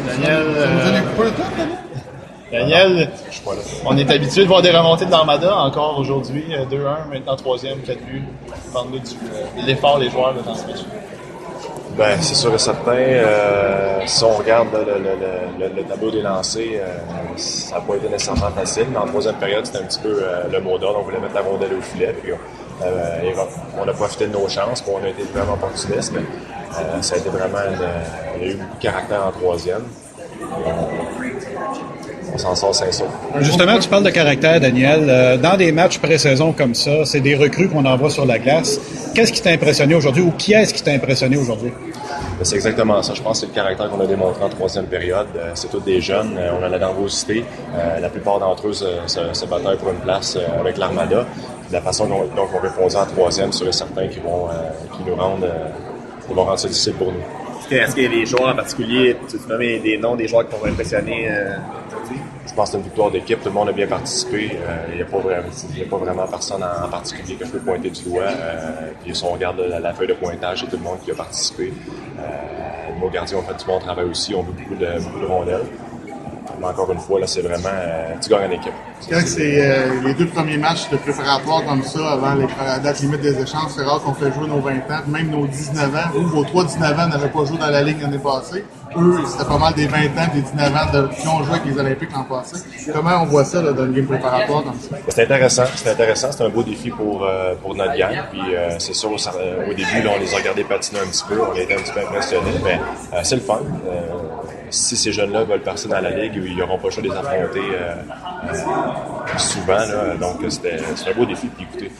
Daniel, Ça nous donne un coup de temps, Daniel, Je suis pas là. on est habitué de voir des remontées de l'Armada encore aujourd'hui, 2-1, maintenant 3e, 4 buts. Parle-nous de l'effort des joueurs là, dans ce match. Ben, c'est sûr et certain. Si on regarde là, le tableau des lancers, ça n'a pas été nécessairement facile, mais en troisième période, c'était un petit peu le mot d'ordre. On voulait mettre la rondelle au filet, puis on a profité de nos chances, puis on a été vraiment opportunistes, mais ça a été vraiment... il y a eu beaucoup de caractère en troisième. On s'en sort 500. Justement, tu parles de caractère, Daniel. Dans des matchs pré-saison comme ça, c'est des recrues qu'on envoie sur la glace. Qu'est-ce qui t'a impressionné aujourd'hui ou qui est-ce qui t'a impressionné aujourd'hui? C'est exactement ça. Je pense que c'est le caractère qu'on a démontré en troisième période. C'est tous des jeunes. On a la nervosité. La plupart d'entre eux se bataillent pour une place avec l'Armada. La façon dont on répondait en troisième, c'est certain qu'ils vont rendre ça difficile pour nous. Est-ce qu'il y a des joueurs en particulier, tu nommes des noms des joueurs qui t'ont impressionné aujourd'hui? Je pense que c'est une victoire d'équipe. Tout le monde a bien participé. Il n'y a pas vraiment personne en particulier que je peux pointer du doigt. Puis si on regarde la feuille de pointage, c'est tout le monde qui a participé. Nos gardiens ont fait du bon travail aussi. On a beaucoup de rondelles. Mais encore une fois, là, c'est vraiment... tu gagnes en équipe. Quand c'est les deux premiers matchs de préparatoire comme ça, avant la date limite des échanges, c'est rare qu'on fait jouer nos 20 ans, même nos 19 ans. Vous, vos 3-19 ans n'avaient pas joué dans la Ligue l'année passée. Eux, c'était pas mal des 20 ans, des 19 ans qui ont joué avec les Olympiques l'an passé. Comment on voit ça là, dans une game préparatoire comme ça? C'est intéressant. C'est un beau défi pour notre gang. Puis c'est sûr, au début, là, on les a regardés patiner un petit peu. On a été un petit peu impressionnés, mais c'est le fun. Si ces jeunes-là veulent passer dans la Ligue, ils n'auront pas le choix de les affronter souvent. Là. Donc, c'est un beau défi. Puis écoutez,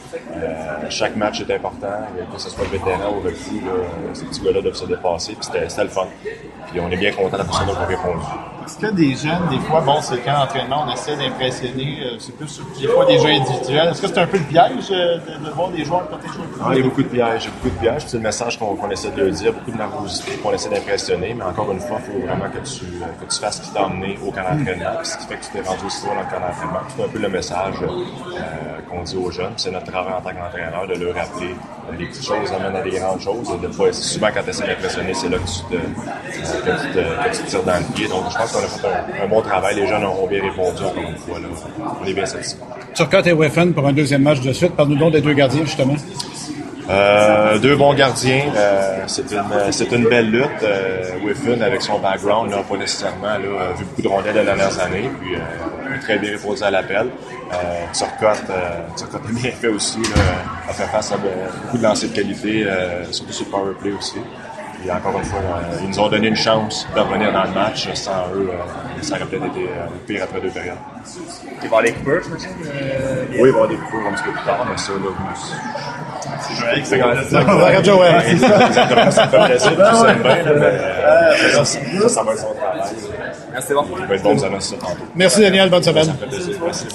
chaque match est important. Que ce soit le vétéran ou le recrue, ces petits gars-là doivent se dépasser. Puis c'était le fun. Puis on est bien content de la façon dont on répond. Est-ce que des jeunes, des fois, bon, c'est quand l'entraînement, on essaie d'impressionner, c'est plus des fois des jeux individuels. Est-ce que c'est un peu le piège de voir des joueurs protéger? Il y a beaucoup de pièges. C'est le message qu'on essaie de leur dire, beaucoup de nervosité, qu'on essaie d'impressionner, mais encore une fois, il faut vraiment que tu fasses ce qui t'a emmené au camp d'entraînement, puis ce qui fait que tu t'es rendu aussi loin dans le camp d'entraînement. C'est un peu le message qu'on dit aux jeunes. C'est notre travail en tant qu'entraîneur de leur rappeler les petites choses amènent à des grandes choses. Et de pas, souvent, quand tu essaies d'impressionner, c'est là que tu te tires dans le pied. Donc, je pense qu'on a fait un bon travail. Les jeunes ont bien répondu encore une fois. Là. On est bien satisfaits. Turcotte et Weffen pour un deuxième match de suite. Parle-nous donc des deux gardiens, justement. Deux bons gardiens. C'est une belle lutte. Weffen, avec son background, n'a pas nécessairement vu beaucoup de rondelles les dernières années. Puis, très bien répondu à l'appel. Turcotte a bien fait aussi. A fait face à beaucoup de lancers de qualité, surtout sur le power play aussi. Et encore une fois, ils nous ont donné une chance de revenir dans le match. Sans eux, ça aurait peut-être été pire après deux périodes. Il va y avoir les coupeurs, je me dis. Oui, il va y avoir des coupeurs un petit peu plus tard, mais ça, là, C'est Joël qui s'est Regarde Joël. exactement, ça fait plaisir, tu sais bien, mais ça va être son travail. Merci bon. Il va être bon, vous annoncez ça tantôt. Merci, Daniel. Bonne semaine. Ça fait plaisir. Merci.